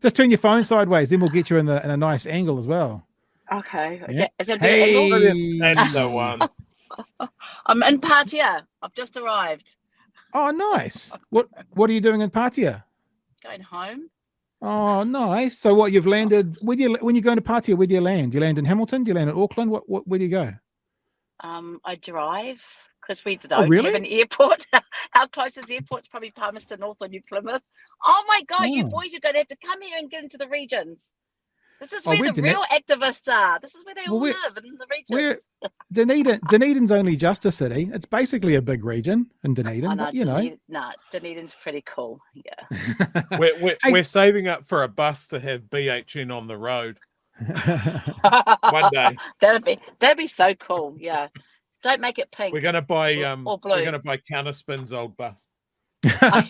Just turn your phone sideways, then we'll get you in a nice angle as well. Okay. Yeah. Is it a bit angle? That's the one. I'm in Patia. I've just arrived. Oh, nice. What are you doing in Patia? Going home. Oh, nice. So what, you've landed, when you're going to Patia, where do you land? Do you land in Hamilton? Do you land in Auckland? Where do you go? I drive because we don't really? have an airport. Our closest airport's probably Palmerston North or New Plymouth. Oh my God, you boys are going to have to come here and get into the regions. This is where the real activists are. This is where they all live, in the regions. Dunedin's only just a city. It's basically a big region in Dunedin. Dunedin's pretty cool. Yeah. We're saving up for a bus to have BHN on the road. One day. That'd be so cool. Yeah. Don't make it pink. We're gonna buy or blue. We're gonna buy Counterspin's old bus. Have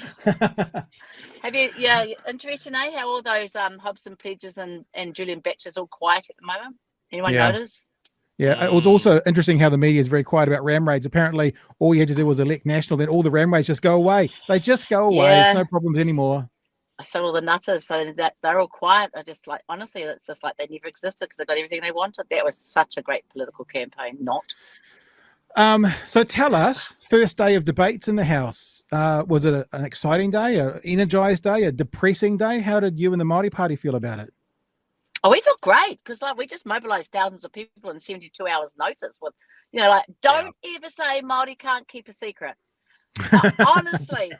you? Yeah, interesting, eh? How all those Hobson Pledges and Julian Batch's all quiet at the moment. Anyone notice? Yeah, it was also interesting how the media is very quiet about ram raids. Apparently, all you had to do was elect National, then all the ram raids just go away. They just go away. Yeah. It's no problems anymore. I saw all the nutters, so that they're all quiet. I just honestly, it's just like they never existed because they got everything they wanted. That was such a great political campaign. So tell us, first day of debates in the House, was it an exciting day, an energized day, a depressing day? How did you and the Māori Party feel about it? Oh, we felt great because we just mobilised thousands of people in 72 hours notice with, don't ever say Māori can't keep a secret. Honestly,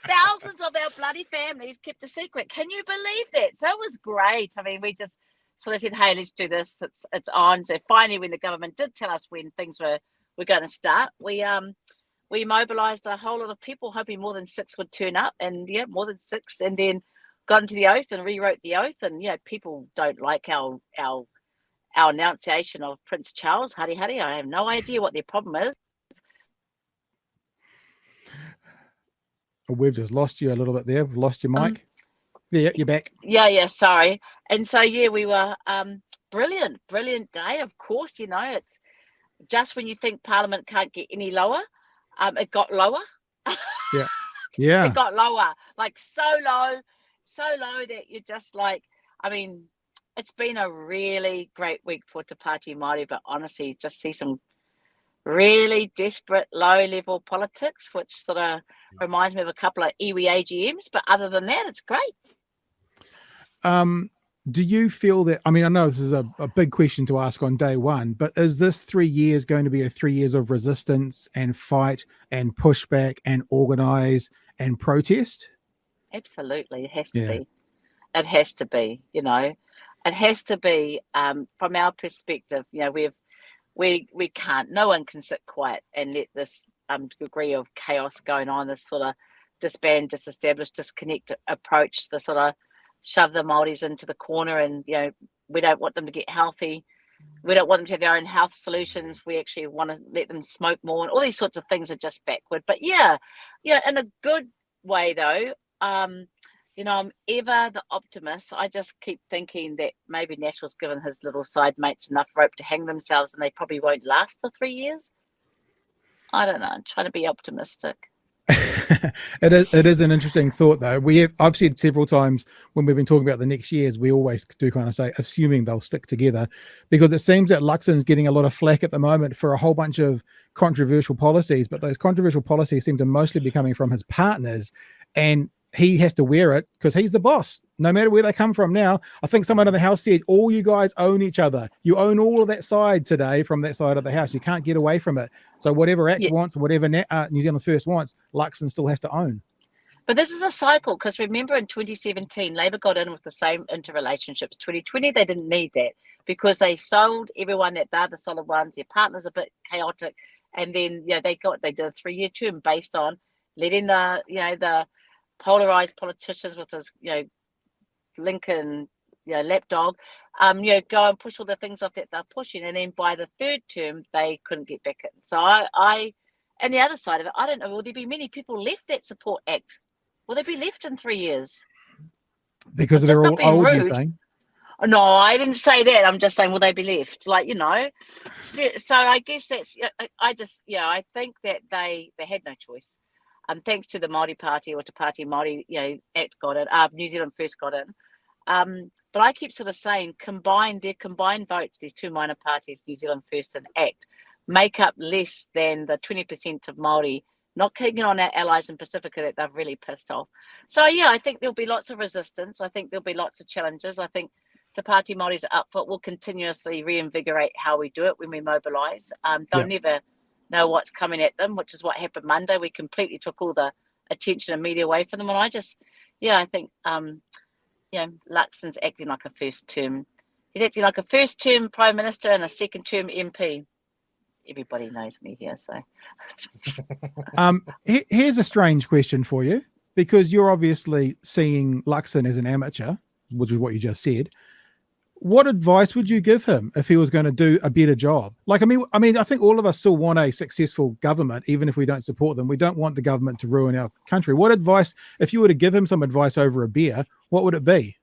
thousands of our bloody families kept a secret. Can you believe that? So it was great. I mean, we just sort of said, hey, let's do this. It's on. So finally, when the government did tell us when things were going to start, we mobilised a whole lot of people, hoping more than 6 would turn up, and more than 6, and then got into the oath and rewrote the oath. And people don't like our enunciation of Prince Charles. Hari hari. I have no idea what their problem is. We've just lost you a little bit there. We've lost your mic. Yeah, you're back. Yeah, sorry. And so, we were brilliant day. Of course, it's just when you think Parliament can't get any lower, it got lower. Yeah. It got lower, like so low that you're just like, I mean, it's been a really great week for Te Pati Maori, but honestly, just see some really desperate low-level politics, which sort of reminds me of a couple of iwi AGMs. But other than that, it's great. Do you feel that, I mean, I know this is a big question to ask on day one, but is this 3 years going to be 3 years of resistance and fight and pushback and organise and protest? Absolutely. It has to be. It has to be, It has to be, from our perspective, we can't, no one can sit quiet and let this degree of chaos going on, this sort of disband, disestablish, disconnect approach, the sort of shove the Māoris into the corner, and we don't want them to get healthy. We don't want them to have their own health solutions. We actually want to let them smoke more, and all these sorts of things are just backward. But in a good way though. I'm ever the optimist. I just keep thinking that maybe National's given his little side mates enough rope to hang themselves, and they probably won't last the 3 years. I don't know. I'm trying to be optimistic. It is an interesting thought though. I've said several times when we've been talking about the next years, we always do kind of say assuming they'll stick together, because it seems that Luxon's getting a lot of flack at the moment for a whole bunch of controversial policies, but those controversial policies seem to mostly be coming from his partners, and he has to wear it because he's the boss, no matter where they come from. Now, I think someone in the House said, all you guys own each other. You own all of that side today from that side of the House. You can't get away from it. So whatever ACT wants, whatever New Zealand First wants, Luxon still has to own. But this is a cycle, because remember in 2017, Labour got in with the same interrelationships. 2020, they didn't need that because they sold everyone that they're the solid ones. Their partners a bit chaotic. And then, they did a 3-year term based on letting the polarized politicians with his Lincoln lapdog go and push all the things off that they're pushing, and then by the 3rd term they couldn't get back in. So I and the other side of it, I don't know, will there be many people left that support ACT? Will they be left in 3 years because they're all old, you're saying? No, I didn't say that. I'm just saying, will they be left? So I guess that's, I think that they had no choice. Thanks to the Māori Party or Te Pati Maori, ACT got it. New Zealand First got in. But I keep sort of saying their combined votes, these two minor parties, New Zealand First and ACT, make up less than the 20% of Māori not kicking on our allies in Pacifica that they've really pissed off. So, yeah, I think there'll be lots of resistance. I think there'll be lots of challenges. I think Te Pati Maori's up for it. We'll continuously reinvigorate how we do it when we mobilise. They'll never know what's coming at them, which is what happened Monday. We completely took all the attention and media away from them. And I think, Luxon's acting like a first term. He's acting like a first term Prime Minister and a second term MP. Everybody knows me here, so. Here's a strange question for you, because you're obviously seeing Luxon as an amateur, which is what you just said. What advice would you give him if he was going to do a better job? Like, I mean, I think all of us still want a successful government, even if we don't support them. We don't want the government to ruin our country. What advice, if you were to give him some advice over a beer, what would it be?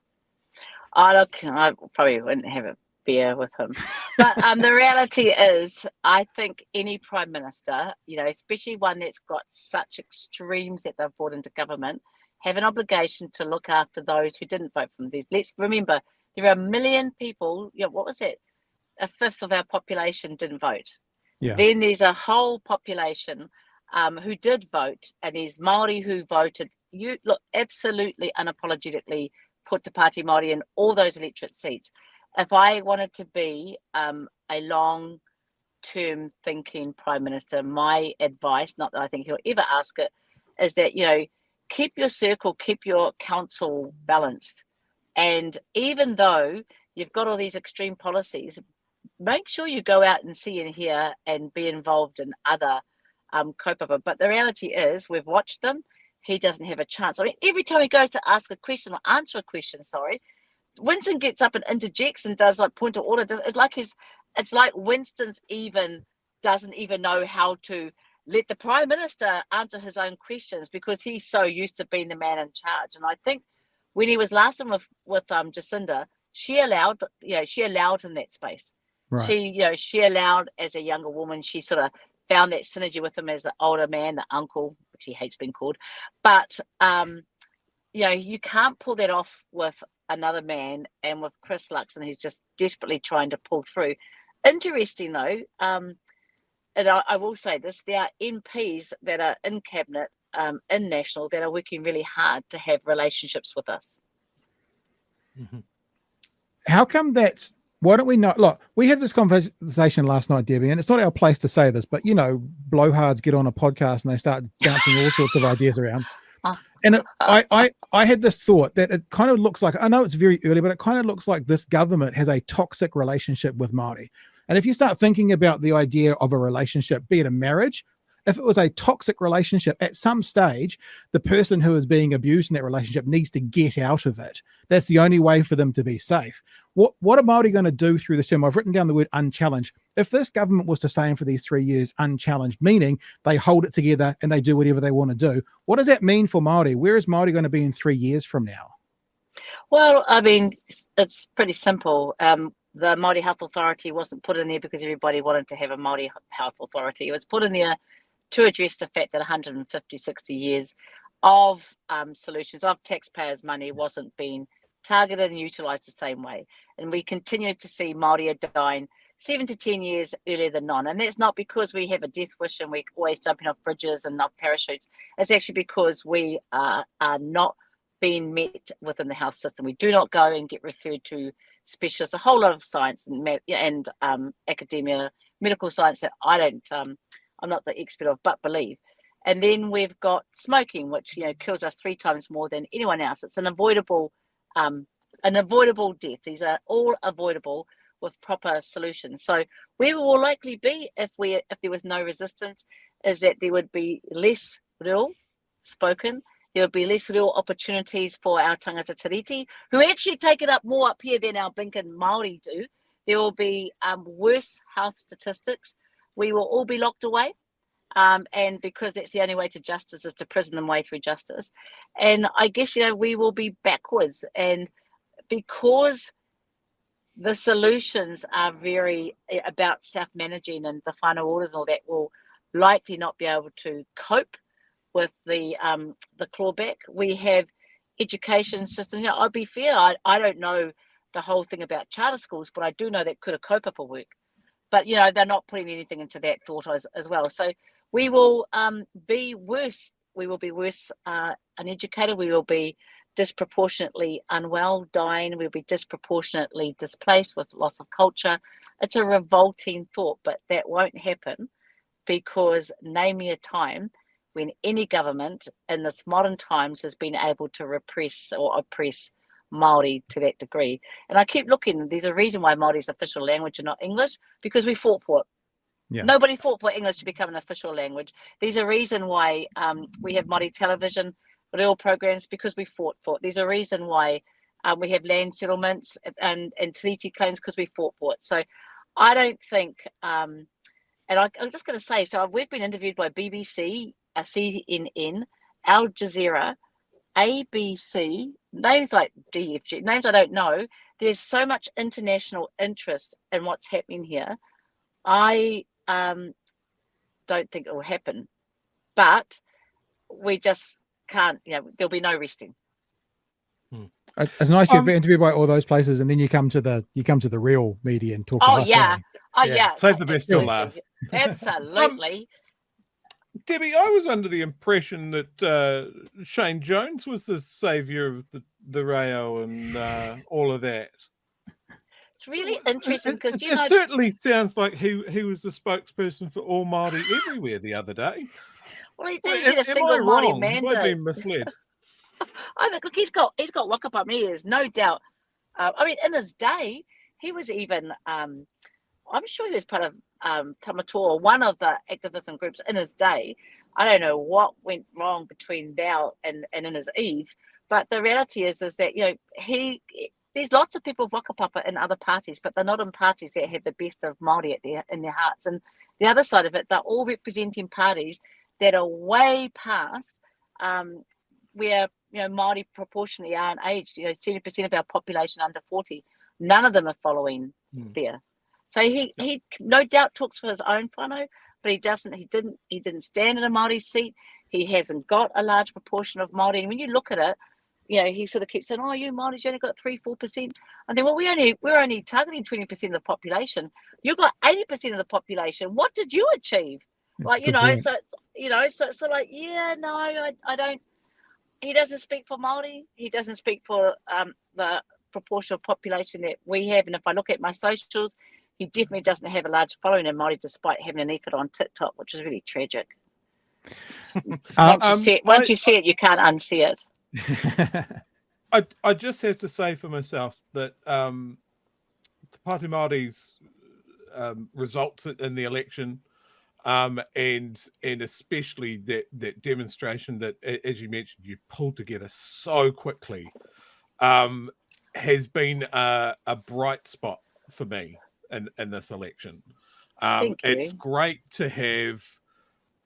Look, I probably wouldn't have a beer with him. But the reality is, I think any Prime Minister, especially one that's got such extremes that they've brought into government, have an obligation to look after those who didn't vote for them. Let's remember, there are 1 million people, what was it? A fifth of our population didn't vote. Yeah. Then there's a whole population who did vote, and there's Māori who voted. You look, absolutely unapologetically put Te Pati Maori in all those electorate seats. If I wanted to be a long-term thinking Prime Minister, my advice, not that I think he'll ever ask it, is that, keep your circle, keep your council balanced. And even though you've got all these extreme policies, make sure you go out and see and hear and be involved in other kaupapa. But the reality is, we've watched them. He doesn't have a chance. I mean, every time he goes to ask a question or answer a question, Winston gets up and interjects and does like point of order. It's like Winston's doesn't even know how to let the Prime Minister answer his own questions, because he's so used to being the man in charge. And I think when he was last time with Jacinda, she allowed him that space. Right. She allowed, as a younger woman, she sort of found that synergy with him as the older man, the uncle, which he hates being called. But you can't pull that off with another man, and with Chris Luxon, who's just desperately trying to pull through. Interesting though, and I will say this, there are MPs that are in cabinet, in national, that are working really hard to have relationships with us. Mm-hmm. How come that's, why don't we not, look, we had this conversation last night, Debbie, and it's not our place to say this, but blowhards get on a podcast and they start bouncing all sorts of ideas around. And I had this thought that it kind of looks like, I know it's very early, but it kind of looks like this government has a toxic relationship with Māori. And if you start thinking about the idea of a relationship, be it a marriage, if it was a toxic relationship, at some stage, the person who is being abused in that relationship needs to get out of it. That's the only way for them to be safe. What are Māori going to do through this term? I've written down the word unchallenged. If this government was to stay in for these 3 years unchallenged, meaning they hold it together and they do whatever they want to do, what does that mean for Māori? Where is Māori going to be in 3 years from now? Well, I mean, it's pretty simple. The Māori Health Authority wasn't put in there because everybody wanted to have a Māori Health Authority. It was put in there to address the fact that 150, 60 years of solutions, of taxpayers' money, wasn't being targeted and utilised the same way. And we continue to see Māori are dying 7 to 10 years earlier than non. And that's not because we have a death wish and we're always jumping off bridges and off parachutes. It's actually because we are not being met within the health system. We do not go and get referred to specialists. A whole lot of science and academia, medical science that I'm not the expert of, but believe. And then we've got smoking, which kills us 3 times more than anyone else. It's an avoidable death. These are all avoidable with proper solutions. So where we will likely be if there was no resistance is that there would be less real spoken. There would be less real opportunities for our tangata tiriti, who actually take it up more up here than our Binkan Māori do. There will be worse health statistics. We will all be locked away. And because that's the only way to justice is to prison them way through justice. And I guess, we will be backwards. And because the solutions are very about self-managing and the final orders and all that, will likely not be able to cope with the clawback. We have education system. I'll be fair, I don't know the whole thing about charter schools, but I do know that Kura kaupapa work. But, they're not putting anything into that thought as well. So we will be worse. We will be worse uneducated. We will be disproportionately unwell, dying. We'll be disproportionately displaced with loss of culture. It's a revolting thought, but that won't happen because name me a time when any government in this modern times has been able to repress or oppress Māori to that degree. And I keep looking, there's a reason why Māori is official language and not English, because we fought for it. Yeah. Nobody fought for English to become an official language. There's a reason why we have Māori television, real programs, because we fought for it. There's a reason why we have land settlements and treaty claims, because we fought for it. So I don't think, and I'm just going to say, so we've been interviewed by BBC, CNN, Al Jazeera, ABC, names like DFG, names I don't know. There's so much international interest in what's happening here. I don't think it will happen, but we just can't. There'll be no resting. It's nice you've been interviewed by all those places, and then you come to the real media and talk. Oh to us, yeah, Save the best till last. Absolutely. Debbie, I was under the impression that Shane Jones was the saviour of the Reo and all of that. It's really interesting because it certainly sounds like he was the spokesperson for all Māori everywhere the other day. Well, he didn't get a single Māori mandate. Have I been misled? I think, look, he's got wakapa ears, no doubt. I mean, in his day, he was even. I'm sure he was part of Tamatoa, one of the activism groups in his day. I don't know what went wrong between now and in his eve, but the reality is that there's lots of people with whakapapa in other parties, but they're not in parties that have the best of Māori in their hearts. And the other side of it, they're all representing parties that are way past where Māori proportionally are in age. 70% of our population under 40. None of them are following there. So he no doubt talks for his own whānau, but he didn't stand in a Māori seat. He hasn't got a large proportion of Māori. And when you look at it, he sort of keeps saying, "Oh, you Māoris, you only got 3-4%." And then, well, we're only targeting 20% of the population. You've got 80% of the population. What did you achieve? That's I don't. He doesn't speak for Māori. He doesn't speak for the proportion of population that we have. And if I look at my socials, he definitely doesn't have a large following in Māori, despite having an effort on TikTok, which is really tragic. Once you see it, you can't unsee it. I just have to say for myself that Te Pati Maori's results in the election, and especially that demonstration that, as you mentioned, you pulled together so quickly, has been a bright spot for me in this election. It's great to have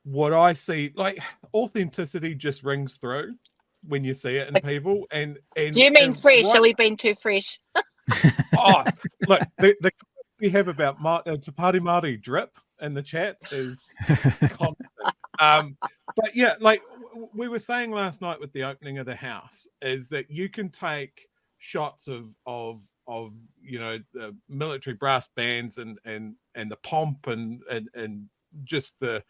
what I see, like authenticity just rings through when you see it in people. And do you mean fresh? Are we being too fresh? Look, the we have about Te Pati Maori drip in the chat is constant. But yeah, like we were saying last night with the opening of the house, is that you can take shots of the military brass bands and the pomp and just the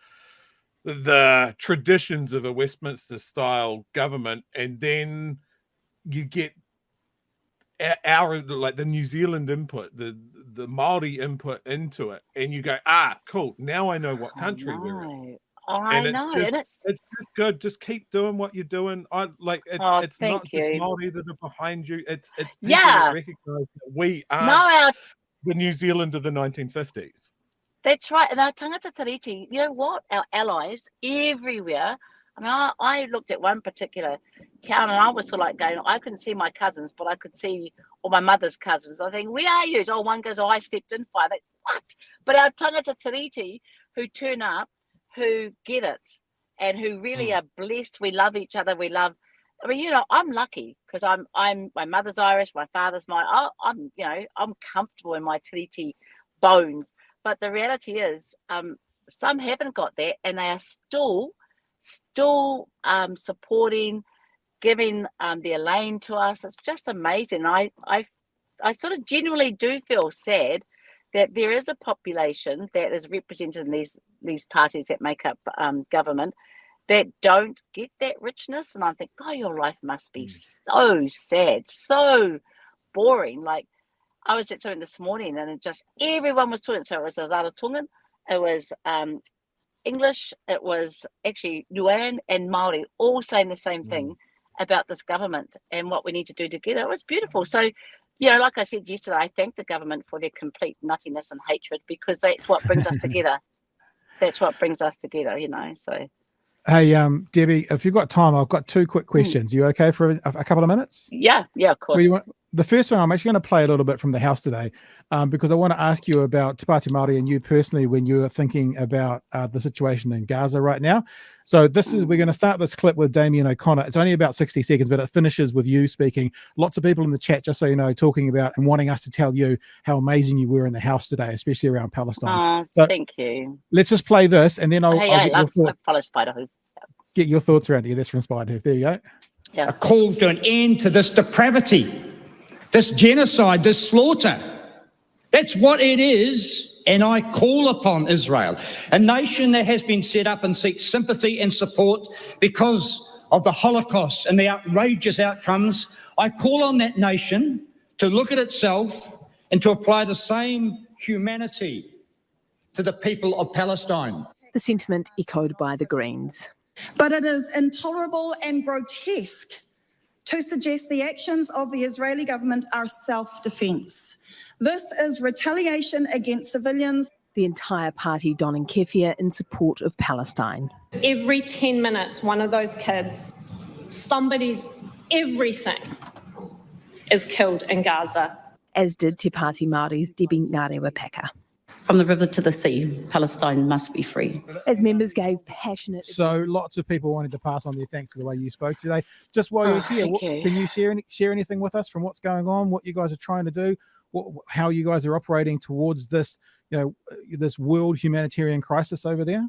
traditions of a Westminster style government, and then you get our like the New Zealand input, the Maori input into it, and you go, cool, now I know what country we're in. It's just good. Just keep doing what you're doing. It's not just Maori that are behind you. It's people that recognise that we are the New Zealand of the 1950s. That's right. And our tangata tiriti, you know what? Our allies everywhere. I mean, I looked at one particular town and I was sort of like going, I couldn't see my cousins, but I could see all my mother's cousins. I think, where are you? Oh, one goes, I stepped in fire. Like, what? But our tangata tiriti who turn up, who get it, and who really are blessed. We love each other. I mean, I'm lucky because I'm my mother's Irish, my father's I'm comfortable in my tiriti bones. But the reality is, some haven't got that, and they are still supporting giving their land to us. It's just amazing. I sort of genuinely do feel sad that there is a population that is represented in these parties that make up government that don't get that richness. And I think, oh, your life must be so sad, so boring. Like, I was at something this morning and everyone was talking. So it was Rarotongan, it was English, it was actually Nuan and Maori, all saying the same thing about this government and what we need to do together. It was beautiful. So, like I said yesterday, I thank the government for their complete nuttiness and hatred, because that's what brings us together. That's what brings us together, so. Hey, Debbie, if you've got time, I've got 2 quick questions. You okay for a couple of minutes? Yeah, of course. The first one, I'm actually going to play a little bit from the house today, because I want to ask you about Te Pati Maori and you personally when you are thinking about the situation in Gaza right now. So we're going to start this clip with Damien O'Connor. It's only about 60 seconds, but it finishes with you speaking. Lots of people in the chat, just so you know, talking about and wanting us to tell you how amazing you were in the house today, especially around Palestine. Oh, thank you. Let's just play this, and then I'll get your thoughts. I follow Spider-Hoof. Get your thoughts around here. That's from Spider-Hoof. There you go. Yeah. A call to an end to this depravity, this genocide, this slaughter. That's what it is. And I call upon Israel, a nation that has been set up and seeks sympathy and support because of the Holocaust and the outrageous outcomes. I call on that nation to look at itself and to apply the same humanity to the people of Palestine. The sentiment echoed by the Greens. But it is intolerable and grotesque to suggest the actions of the Israeli government are self-defence. This is retaliation against civilians. The entire party donning keffiyeh in support of Palestine. Every 10 minutes, one of those kids, everything is killed in Gaza. As did Te Pati Maori's Debbie Ngarewa Packer. From the river to the sea, Palestine must be free. As members gave passionate... So lots of people wanted to pass on their thanks for the way you spoke today. Just while you're here, can you share anything with us from what's going on, what you guys are trying to do, how you guys are operating towards this, this world humanitarian crisis over there?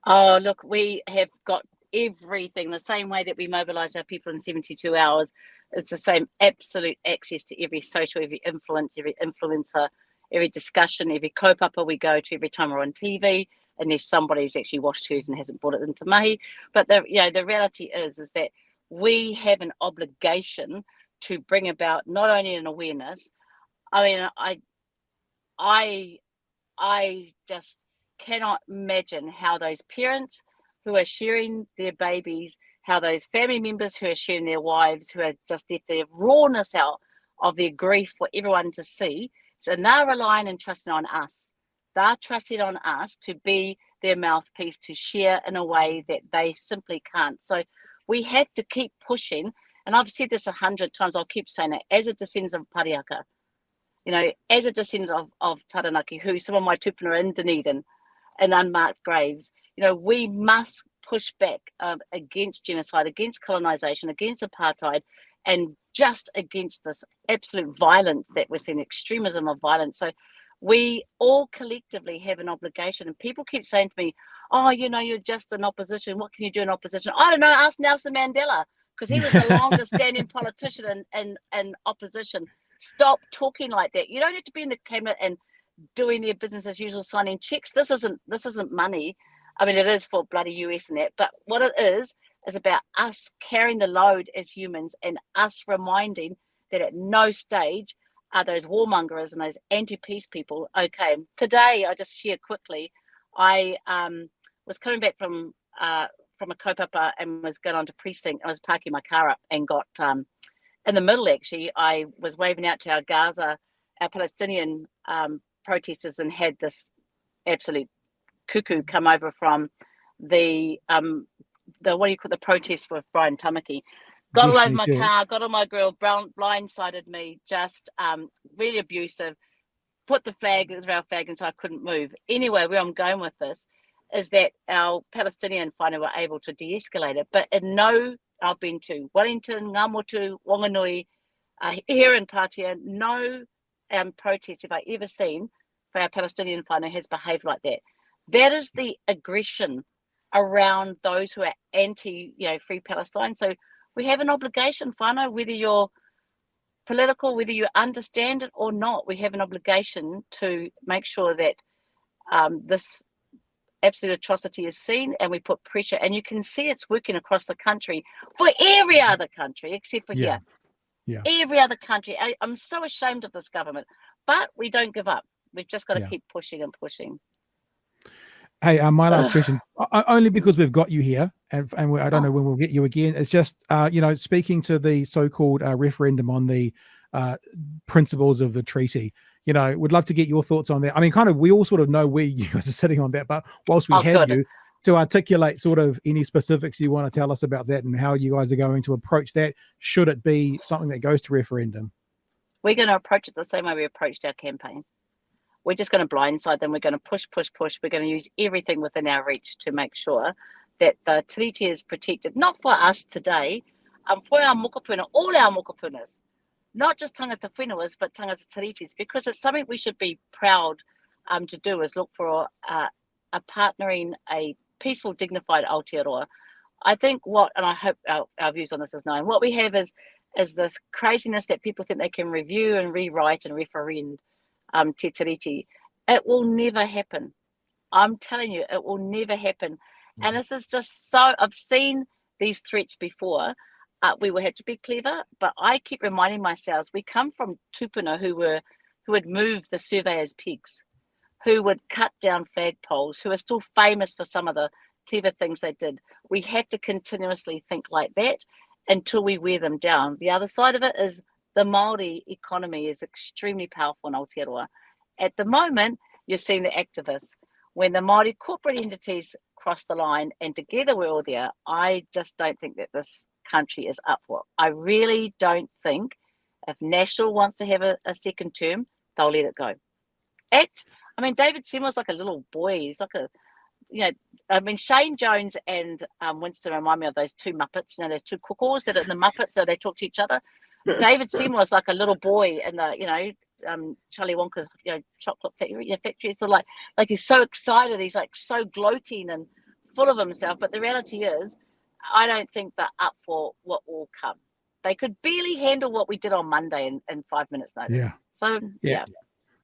Oh, look, we have got everything. The same way that we mobilise our people in 72 hours, it's the same absolute access to every social, every influence, every influencer, every discussion, every kaupapa we go to, every time we're on TV, unless somebody's actually washed hers and hasn't brought it into mahi. But the reality is that we have an obligation to bring about not only an awareness. I mean, I just cannot imagine how those parents who are sharing their babies, how those family members who are sharing their wives, who are just let their rawness out of their grief for everyone to see. So they're relying and trusting on us. They're trusting on us to be their mouthpiece, to share in a way that they simply can't. So we have to keep pushing. And I've said this 100 times, I'll keep saying it, as a descendant of Pariaka, as a descendant of Taranaki, who some of my tupuna are in Dunedin and unmarked graves, we must push back against genocide, against colonisation, against apartheid, and just against this absolute violence that we're seeing, extremism of violence. So we all collectively have an obligation. And people keep saying to me, oh, you're just in opposition. What can you do in opposition? I don't know, ask Nelson Mandela, because he was the longest standing politician in opposition. Stop talking like that. You don't have to be in the cabinet and doing their business as usual, signing checks. This isn't money. I mean, it is for bloody US and that, but what it is about us carrying the load as humans and us reminding that at no stage are those warmongers and those anti-peace people okay. Today, I just share quickly, I was coming back from a kaupapa and was going on to precinct. I was parking my car up and got in the middle, actually, I was waving out to our Palestinian protesters, and had this absolute cuckoo come over from the protest with Brian Tamaki. Got all over my car, got on my grill, blindsided me, just really abusive, put the Israel flag, and so I couldn't move. Anyway, where I'm going with this is that our Palestinian whānau were able to de-escalate it, but I've been to Wellington, Ngamotu, Wanganui, here in Patia, no protest have I ever seen for our Palestinian whānau has behaved like that. That is the aggression around those who are anti, Free Palestine. So We have an obligation, whānau, whether you're political, whether you understand it or not, we have an obligation to make sure that this absolute atrocity is seen, and we put pressure. And you can see it's working across the country for every other country except for here. Yeah. Every other country. I'm so ashamed of this government, but we don't give up. We've just got to keep pushing and pushing. Hey, my last question, only because we've got you here, and I don't know when we'll get you again. It's just, speaking to the so-called referendum on the principles of the treaty, would love to get your thoughts on that. I mean, kind of, we all sort of know where you guys are sitting on that, but whilst we have you, to articulate sort of any specifics you want to tell us about that and how you guys are going to approach that, should it be something that goes to referendum? We're going to approach it the same way we approached our campaign. We're just going to blindside them. We're going to push. We're going to use everything within our reach to make sure that the treaty is protected, not for us today, for our mokopuna, all our mokopunas, not just tangata whenuas, but tangata tīritis, because it's something we should be proud to do, is look for a partnering, a peaceful, dignified Aotearoa. I think and I hope our views on this is known, what we have is this craziness that people think they can review and rewrite and referend te tiriti. It will never happen. I'm telling you, it will never happen. Mm-hmm. And this is just so, I've seen these threats before. We will have to be clever, but I keep reminding myself, we come from tupuna who would move the surveyors' pigs, who would cut down flagpoles, who are still famous for some of the clever things they did. We have to continuously think like that until we wear them down. The other side of it is the Maori economy is extremely powerful in Aotearoa. At the moment, you're seeing the activists. When the Maori corporate entities cross the line and together we're all there, I just don't think that this country is up for it. I really don't think if National wants to have a second term, they'll let it go. David Seymour's like a little boy. He's like Shane Jones and Winston remind me of those two Muppets. There's two cuckoos that are in the Muppets, so they talk to each other. David Seymour's like a little boy in the, Charlie Wonka's, chocolate factory. So like he's so excited. He's like so gloating and full of himself. But the reality is, I don't think they're up for what will come. They could barely handle what we did on Monday in 5 minutes notice. Yeah. So, yeah.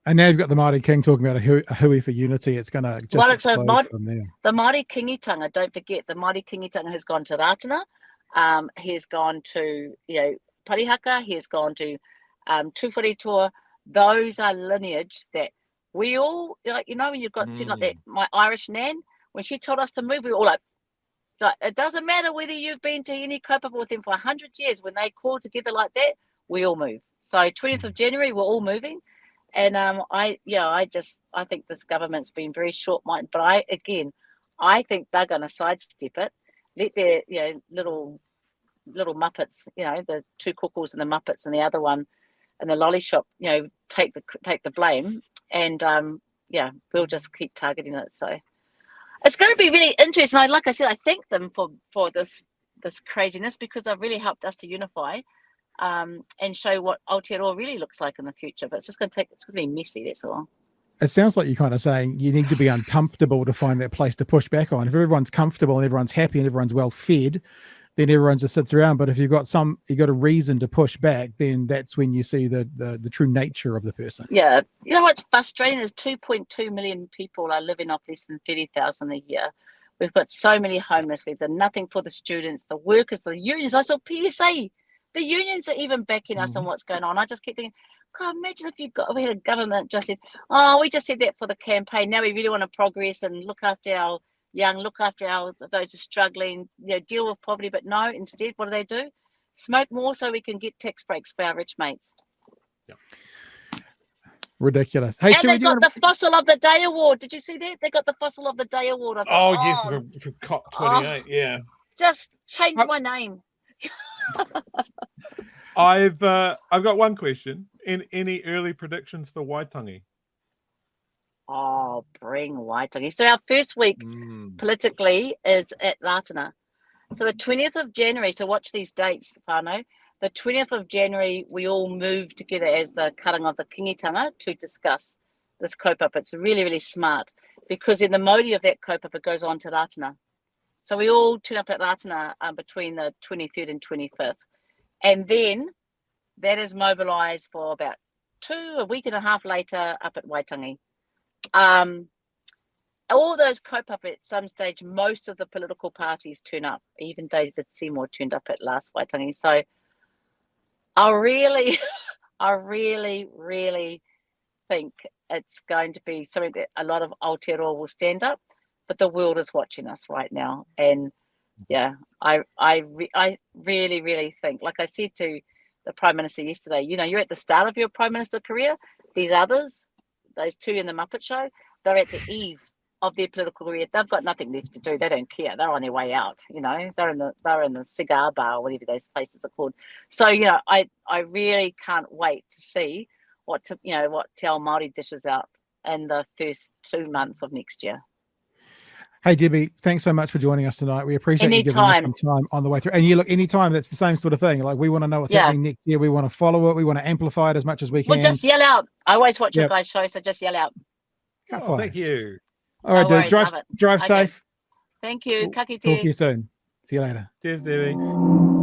And now you've got the Māori King talking about a hui for unity. It's going to just explode from there. The Māori Kingitanga, don't forget, the Māori Kingitanga has gone to Ratana. He has gone to, Parihaka. He has gone to Tuwharetoa. Those are lineage that we all, when you've got like that, my Irish nan, when she told us to move, we were all like, it doesn't matter whether you've been to any kaupapa with them for 100 years. When they call together like that, we all move. So 20th of January, we're all moving. And I think this government's been very short-minded. But I think they're going to sidestep it. Let their little Muppets, the two cuckoos and the Muppets and the other one and the lolly shop, take the blame. And we'll just keep targeting it. So it's going to be really interesting. Like I said, I thank them for this craziness, because they've really helped us to unify and show what Aotearoa really looks like in the future. But it's going to be messy, that's all. It sounds like you're kind of saying you need to be uncomfortable to find that place to push back on. If everyone's comfortable and everyone's happy and everyone's well fed, then everyone just sits around. But if you've got a reason to push back, then that's when you see the true nature of the person. Yeah. You know what's frustrating is 2.2 million people are living off less than 30,000 a year. We've got so many homeless. We've done nothing for the students, the workers, the unions. I saw PSA. The unions are even backing us on what's going on. I just keep thinking, God, imagine if we had a government just said, we just said that for the campaign. Now we really want to progress and look after our young, look after those who are struggling, deal with poverty. But no, instead, what do? Smoke more so we can get tax breaks for our rich mates. Yeah. Ridiculous. Hey, and they got the Fossil of the Day award. Did you see that? They got the Fossil of the Day award. I thought, yes, for COP28. Yeah. Just change my name. I've got one question. Any early predictions for Waitangi? Oh, bring Waitangi. So our first week politically is at Ratana. So the 20th of January, so watch these dates, whānau. The 20th of January, we all move together as the karanga of the Kingitanga to discuss this kaupapa. It's really, really smart, because then the mauri of that kaupapa goes on to Ratana. So we all turn up at Ratana between the 23rd and 25th. And then that is mobilised for about a week and a half later up at Waitangi. All those cope-up at some stage, most of the political parties turn up. Even David Seymour turned up at last Waitangi. So I really, really think it's going to be something that a lot of Aotearoa will stand up, but the world is watching us right now. And yeah, I really, really think, like I said to the Prime Minister yesterday, you know, you're at the start of your Prime Minister career. These others, those two in the Muppet Show, they're at the eve of their political career. They've got nothing left to do. They don't care. They're on their way out. You know, they're in the cigar bar or whatever those places are called. So, you know, I really can't wait to see what Te Ao Māori dishes out in the first 2 months of next year. Hey, Debbie, thanks so much for joining us tonight. We appreciate you giving us some time on the way through. And you look, anytime, that's the same sort of thing. Like, we want to know what's happening next year. We want to follow it. We want to amplify it as much as we can. Well, just yell out. I always watch your guys' show, so just yell out. Oh, thank you. All right, dude. Drive safe. Thank you. Ka kite. Talk to you soon. See you later. Cheers, Debbie.